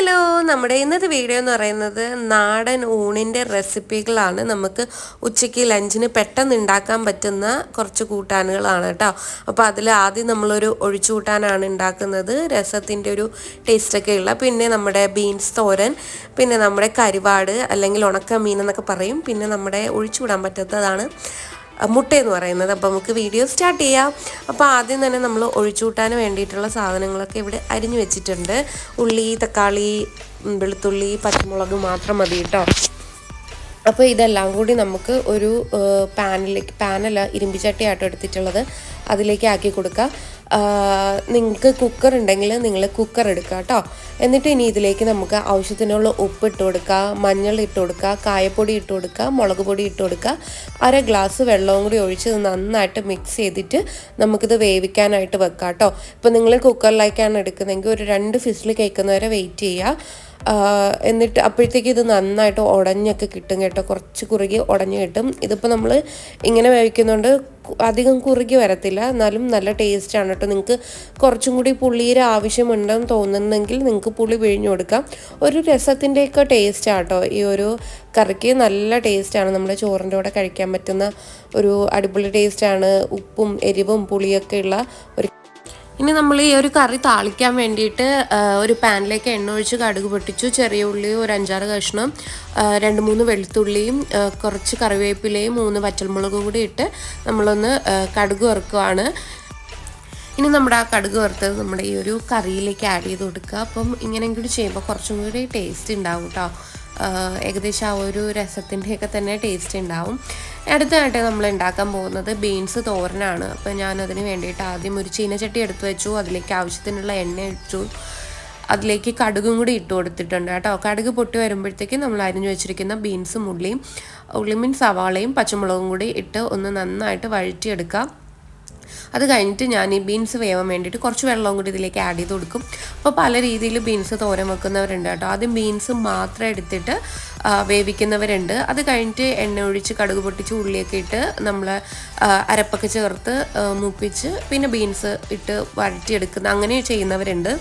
Hello, നമ്മുടെ ഇന്നത്തെ video എന്ന് പറയുന്നത് നാടൻ ഊണിൻ്റെ റെസിപ്പികളാണ്. നമുക്ക് ഉച്ചയ്ക്ക് ലഞ്ചിന് പെട്ടെന്ന് ഉണ്ടാക്കാൻ പറ്റുന്ന കുറച്ച് കൂട്ടാനുകളാണ് കേട്ടോ. അപ്പോൾ അതിൽ ആദ്യം നമ്മളൊരു ഒഴിച്ചു കൂട്ടാനാണ് ഉണ്ടാക്കുന്നത്, രസത്തിൻ്റെ ഒരു ടേസ്റ്റൊക്കെ ഉള്ള. പിന്നെ നമ്മുടെ ബീൻസ് തോരൻ, പിന്നെ നമ്മുടെ കരിവാട് അല്ലെങ്കിൽ ഉണക്ക മീൻ എന്നൊക്കെ പറയും. പിന്നെ നമ്മുടെ ഒഴിച്ചു കൂടാൻ പറ്റാത്തതാണ് മുട്ടയെന്ന് പറയുന്നത്. അപ്പോൾ നമുക്ക് വീഡിയോ സ്റ്റാർട്ട് ചെയ്യാം. അപ്പോൾ ആദ്യം തന്നെ നമ്മൾ ഒഴിച്ചുകൂട്ടാൻ വേണ്ടിയിട്ടുള്ള സാധനങ്ങളൊക്കെ ഇവിടെ അരിഞ്ഞു വെച്ചിട്ടുണ്ട്. ഉള്ളി, തക്കാളി, വെളുത്തുള്ളി, പച്ചമുളക് മാത്രം മതി കേട്ടോ. അപ്പോൾ ഇതെല്ലാം കൂടി നമുക്ക് ഒരു പാനല്ല ഇരുമ്പിച്ചട്ടിയാട്ടോ എടുത്തിട്ടുള്ളത്, അതിലേക്ക് ആക്കി കൊടുക്കുക. നിങ്ങൾക്ക് കുക്കർ ഉണ്ടെങ്കിൽ നിങ്ങൾ കുക്കർ എടുക്കുക കേട്ടോ. എന്നിട്ട് ഇനി ഇതിലേക്ക് നമുക്ക് ആവശ്യത്തിനുള്ള ഉപ്പ് ഇട്ട് കൊടുക്കുക, മഞ്ഞൾ ഇട്ട് കൊടുക്കുക, കായപ്പൊടി ഇട്ട് കൊടുക്കുക, മുളക് പൊടി ഇട്ട് കൊടുക്കുക. 1 ഗ്ലാസ് വെള്ളവും കൂടി ഒഴിച്ച് നന്നായിട്ട് മിക്സ് ചെയ്തിട്ട് നമുക്കിത് വേവിക്കാനായിട്ട് വെക്കാം കേട്ടോ. ഇപ്പോൾ നിങ്ങൾ കുക്കറിലേക്കാണ് എടുക്കുന്നതെങ്കിൽ ഒരു 2 ഫിസിൽ കേൾക്കുന്നവരെ വെയിറ്റ് ചെയ്യുക. എന്നിട്ട് അപ്പോഴത്തേക്ക് ഇത് നന്നായിട്ട് ഉടഞ്ഞൊക്കെ കിട്ടും കേട്ടോ, കുറച്ച് കുറുകി ഉടഞ്ഞ് കിട്ടും. ഇതിപ്പോൾ നമ്മൾ ഇങ്ങനെ വേവിക്കുന്നതുകൊണ്ട് അധികം കുറുകി വരത്തില്ല, എന്നാലും നല്ല ടേസ്റ്റാണ് കേട്ടോ. നിങ്ങൾക്ക് കുറച്ചും കൂടി പുളിയുടെ ആവശ്യമുണ്ടെന്ന് തോന്നുന്നെങ്കിൽ നിങ്ങൾക്ക് പുളി പിഴിഞ്ഞു കൊടുക്കാം. ഒരു രസത്തിൻ്റെയൊക്കെ ടേസ്റ്റാണ് കേട്ടോ ഈ ഒരു കറിക്ക്, നല്ല ടേസ്റ്റാണ്. നമ്മുടെ ചോറിൻ്റെ കൂടെ കഴിക്കാൻ പറ്റുന്ന ഒരു അടിപൊളി ടേസ്റ്റാണ്. ഉപ്പും എരിവും പുളിയൊക്കെ ഉള്ള ഒരു. ഇനി നമ്മൾ ഈ ഒരു കറി താളിക്കാൻ വേണ്ടിയിട്ട് ഒരു പാനിലേക്ക് എണ്ണ ഒഴിച്ച് കടുക് പൊട്ടിച്ചു. ചെറിയ ഉള്ളി ഒരു 5-6 കഷ്ണം, 2-3 വെളുത്തുള്ളിയും കുറച്ച് കറിവേപ്പിലയും 3 പച്ചമുളകും കൂടി ഇട്ട് നമ്മളൊന്ന് കടുക് വറുക്കുകയാണ്. ഇനി നമ്മുടെ ആ കടുക് വറുത്തത് നമ്മുടെ ഈ ഒരു കറിയിലേക്ക് ആഡ് ചെയ്ത് കൊടുക്കുക. അപ്പം ഇങ്ങനെ കൂടി ചെയ്യുമ്പോൾ കുറച്ചും കൂടി ടേസ്റ്റ് ഉണ്ടാവും കേട്ടോ. ഏകദേശം ആ ഒരു രസത്തിൻ്റെയൊക്കെ തന്നെ ടേസ്റ്റ് ഉണ്ടാവും. അടുത്തതായിട്ട് നമ്മൾ ഉണ്ടാക്കാൻ പോകുന്നത് ബീൻസ് തോരനാണ്. അപ്പോൾ ഞാനതിന് വേണ്ടിയിട്ട് ആദ്യം ഒരു ചീനച്ചട്ടി എടുത്ത് വെച്ചു, അതിലേക്ക് ആവശ്യത്തിനുള്ള എണ്ണ ഇട്ടു, അതിലേക്ക് കടുകും കൂടി ഇട്ട് കൊടുത്തിട്ടുണ്ട് കേട്ടോ. കടുക് പൊട്ടി വരുമ്പോഴത്തേക്കും നമ്മൾ അരിഞ്ഞു വെച്ചിരിക്കുന്ന ബീൻസും ഉള്ളി മീൻസ് സവാളയും പച്ചമുളകും കൂടി ഇട്ട് ഒന്ന് നന്നായിട്ട് വഴറ്റിയെടുക്കാം. അത് കഴിഞ്ഞിട്ട് ഞാൻ ഈ ബീൻസ് വേവാൻ വേണ്ടിയിട്ട് കുറച്ച് വെള്ളവും കൂടി ഇതിലേക്ക് ആഡ് ചെയ്ത് കൊടുക്കും. അപ്പോൾ പല രീതിയിൽ ബീൻസ് തോരൻ വെക്കുന്നവരുണ്ട് കേട്ടോ. ആദ്യം ബീൻസ് മാത്രം എടുത്തിട്ട് വേവിക്കുന്നവരുണ്ട്. അത് കഴിഞ്ഞിട്ട് എണ്ണ ഒഴിച്ച് കടുക് പൊട്ടിച്ച് ഉള്ളിയൊക്കെ ഇട്ട് നമ്മൾ അരപ്പൊക്കെ ചേർത്ത് മൂപ്പിച്ച് പിന്നെ ബീൻസ് ഇട്ട് വഴറ്റിയെടുക്കുന്ന അങ്ങനെ ചെയ്യുന്നവരുണ്ട്.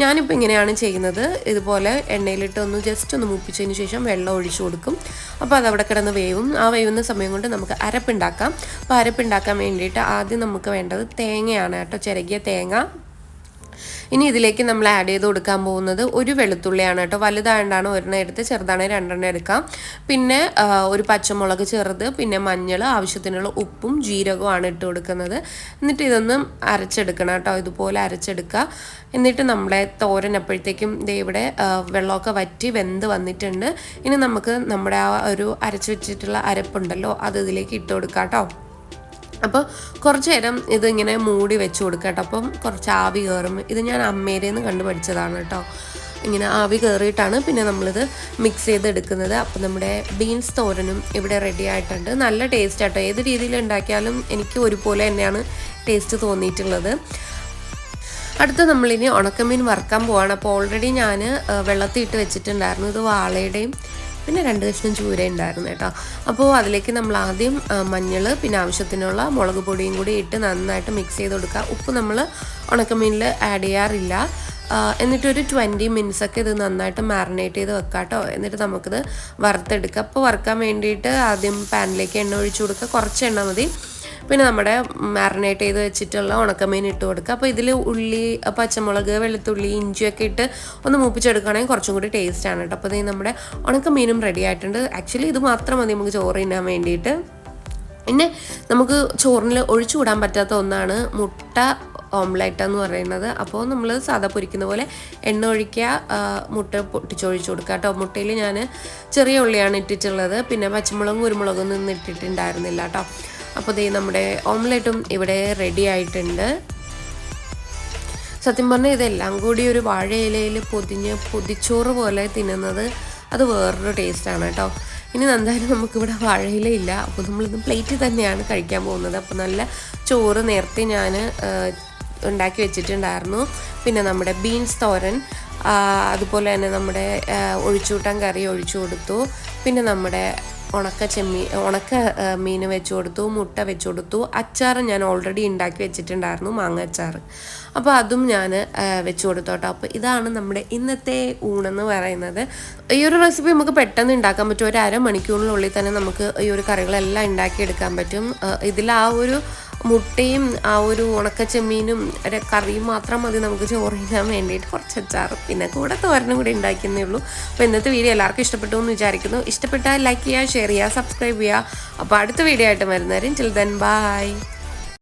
ഞാനിപ്പോൾ ഇങ്ങനെയാണ് ചെയ്യുന്നത്. ഇതുപോലെ എണ്ണയിലിട്ട് ജസ്റ്റ് ഒന്ന് മൂപ്പിച്ചതിന് ശേഷം വെള്ളം ഒഴിച്ചു കൊടുക്കും. അപ്പോൾ അതവിടെ കിടന്ന് വേവും. ആ വേവുന്ന സമയം കൊണ്ട് നമുക്ക് അരപ്പുണ്ടാക്കാം. അപ്പോൾ അരപ്പുണ്ടാക്കാൻ വേണ്ടിയിട്ട് ആദ്യം നമുക്ക് വേണ്ടത് തേങ്ങയാണ് കേട്ടോ, ചിരകിയ തേങ്ങ. ഇനി ഇതിലേക്ക് നമ്മൾ ആഡ് ചെയ്ത് കൊടുക്കാൻ പോകുന്നത് ഒരു വെളുത്തുള്ളിയാണ് കേട്ടോ. വലുതായതുകൊണ്ടാണ് ഒരെണ്ണം എടുത്ത്, ചെറുതാണെങ്കിൽ 2 എടുക്കാം. പിന്നെ ഒരു പച്ചമുളക് ചെറുത്, പിന്നെ മഞ്ഞൾ, ആവശ്യത്തിനുള്ള ഉപ്പും ജീരകവുമാണ് ഇട്ട് കൊടുക്കുന്നത്. എന്നിട്ട് ഇതൊന്നും അരച്ചെടുക്കണം കേട്ടോ, ഇതുപോലെ അരച്ചെടുക്കുക. എന്നിട്ട് നമ്മളെ തോരൻ അപ്പോഴത്തേക്കും ഇവിടെ വെള്ളമൊക്കെ വറ്റി വെന്ത് വന്നിട്ടുണ്ട്. ഇനി നമുക്ക് നമ്മുടെ ആ ഒരു അരച്ച് വെച്ചിട്ടുള്ള അരപ്പുണ്ടല്ലോ അത് ഇതിലേക്ക് ഇട്ട് കൊടുക്കാം കേട്ടോ. അപ്പോൾ കുറച്ച് നേരം ഇതിങ്ങനെ മൂടി വെച്ച് കൊടുക്കുക കേട്ടോ. അപ്പം കുറച്ച് ആവി കയറും. ഇത് ഞാൻ അമ്മേരയിൽ നിന്ന് കണ്ടു പഠിച്ചതാണ് കേട്ടോ. ഇങ്ങനെ ആവി കയറിയിട്ടാണ് പിന്നെ നമ്മളിത് മിക്സ് ചെയ്തെടുക്കുന്നത്. അപ്പോൾ നമ്മുടെ ബീൻസ് തോരനും ഇവിടെ റെഡി ആയിട്ടുണ്ട്. നല്ല ടേസ്റ്റ് ആട്ടോ. ഏത് രീതിയിൽ ഉണ്ടാക്കിയാലും എനിക്ക് ഒരുപോലെ തന്നെയാണ് ടേസ്റ്റ് തോന്നിയിട്ടുള്ളത്. അടുത്ത നമ്മളിനി ഉണക്കമീൻ വറുക്കാൻ പോവാണ്. അപ്പോൾ ഓൾറെഡി ഞാൻ വെള്ളത്തിൽ ഇട്ട് വെച്ചിട്ടുണ്ടായിരുന്നു. ഇത് വാളയുടെയും പിന്നെ 2 കഷ്ണം ചൂര ഉണ്ടായിരുന്നു കേട്ടോ. അപ്പോൾ അതിലേക്ക് നമ്മൾ ആദ്യം മഞ്ഞൾ, പിന്നെ ആവശ്യത്തിനുള്ള മുളക് പൊടിയും കൂടി ഇട്ട് നന്നായിട്ട് മിക്സ് ചെയ്ത് കൊടുക്കുക. ഉപ്പ് നമ്മൾ ഉണക്കമീനിൽ ആഡ് ചെയ്യാറില്ല. എന്നിട്ടൊരു 20 മിനിറ്റ്സൊക്കെ ഇത് നന്നായിട്ട് മാറിനേറ്റ് ചെയ്ത് വെക്കാം കേട്ടോ. എന്നിട്ട് നമുക്കിത് വറുത്തെടുക്കാം. അപ്പോൾ വറുക്കാൻ വേണ്ടിയിട്ട് ആദ്യം പാനിലേക്ക് എണ്ണ ഒഴിച്ചു കൊടുക്കുക, കുറച്ച് എണ്ണ മതി. പിന്നെ നമ്മുടെ മാറിനേറ്റ് ചെയ്ത് വെച്ചിട്ടുള്ള ഉണക്കമീൻ ഇട്ട് കൊടുക്കുക. അപ്പോൾ ഇതിൽ ഉള്ളി, പച്ചമുളക്, വെളുത്തുള്ളി, ഇഞ്ചിയൊക്കെ ഇട്ട് ഒന്ന് മൂപ്പിച്ചെടുക്കുകയാണെങ്കിൽ കുറച്ചും കൂടി ടേസ്റ്റാണ് കേട്ടോ. അപ്പോൾ ഇത് നമ്മുടെ ഉണക്കമീനും റെഡി ആയിട്ടുണ്ട്. ആക്ച്വലി ഇത് മാത്രം മതി നമുക്ക് ചോറ് തിന്നാൻ വേണ്ടിയിട്ട്. പിന്നെ നമുക്ക് ചോറിൽ ഒഴിച്ചു കൂടാൻ പറ്റാത്ത ഒന്നാണ് മുട്ട ഓംലെറ്റ് എന്ന് പറയുന്നത്. അപ്പോൾ നമ്മൾ സാധാ പൊരിക്കുന്ന പോലെ എണ്ണ ഒഴിക്കുക, മുട്ട പൊട്ടിച്ചൊഴിച്ച് കൊടുക്കുക കേട്ടോ. മുട്ടയിൽ ഞാൻ ചെറിയ ഉള്ളിയാണ് ഇട്ടിട്ടുള്ളത്, പിന്നെ പച്ചമുളകും കുരുമുളകും ഒന്നും ഇട്ടിട്ടുണ്ടായിരുന്നില്ല കേട്ടോ. അപ്പോൾ ദേ നമ്മുടെ ഓംലെറ്റും ഇവിടെ റെഡി ആയിട്ടുണ്ട്. സത്യം പറഞ്ഞാൽ ഇതെല്ലാം കൂടി ഒരു വാഴയിലയിൽ പൊതിച്ചോറ് പോലെ തിന്നുന്നത് അത് വേറൊരു ടേസ്റ്റാണ് കേട്ടോ. ഇനി എന്തായാലും നമുക്കിവിടെ വാഴയിലയില്ല, അപ്പോൾ നമ്മളിന്ന് പ്ലേറ്റിൽ തന്നെയാണ് കഴിക്കാൻ പോകുന്നത്. അപ്പോൾ നല്ല ചോറ് നേരത്തെ ഞാൻ ഉണ്ടാക്കി വെച്ചിട്ടുണ്ടായിരുന്നു. പിന്നെ നമ്മുടെ ബീൻസ് തോരൻ, അതുപോലെ തന്നെ നമ്മുടെ ഒഴിച്ചുകൂട്ടാൻ കറി ഒഴിച്ചു കൊടുത്തു. പിന്നെ നമ്മുടെ ഉണക്ക മീൻ വെച്ച് കൊടുത്തു, മുട്ട വെച്ച് കൊടുത്തു. അച്ചാർ ഞാൻ ഓൾറെഡി ഉണ്ടാക്കി വെച്ചിട്ടുണ്ടായിരുന്നു, മാങ്ങ അച്ചാർ. അപ്പോൾ അതും ഞാൻ വെച്ച് കൊടുത്തു കേട്ടോ. അപ്പോൾ ഇതാണ് നമ്മുടെ ഇന്നത്തെ ഊണെന്ന് പറയുന്നത്. ഈ ഒരു റെസിപ്പി നമുക്ക് പെട്ടെന്ന് ഉണ്ടാക്കാൻ പറ്റും. ഒരു അരമണിക്കൂറിനുള്ളിൽ തന്നെ നമുക്ക് ഈ ഒരു കറികളെല്ലാം ഉണ്ടാക്കിയെടുക്കാൻ പറ്റും. ഇതിൽ ആ ഒരു മുട്ടയും ആ ഒരു ഉണക്കച്ചെമ്മീനും കറിയും മാത്രം മതി നമുക്ക് ചോറ് തിന്നാൻ വേണ്ടിയിട്ട്. കുറച്ച് അച്ചാറും പിന്നെ കൂടെ തോരനും കൂടി ഉണ്ടാക്കുന്നേ ഉള്ളൂ. അപ്പോൾ ഇന്നത്തെ വീഡിയോ എല്ലാവർക്കും ഇഷ്ടപ്പെട്ടു എന്ന് വിചാരിക്കുന്നു. ഇഷ്ടപ്പെട്ടാൽ ലൈക്ക് ചെയ്യുക, ഷെയർ ചെയ്യുക, സബ്സ്ക്രൈബ് ചെയ്യുക. അപ്പോൾ അടുത്ത വീഡിയോ ആയിട്ട് വരുന്നവരും ചിൽ ദെൻ ബൈ.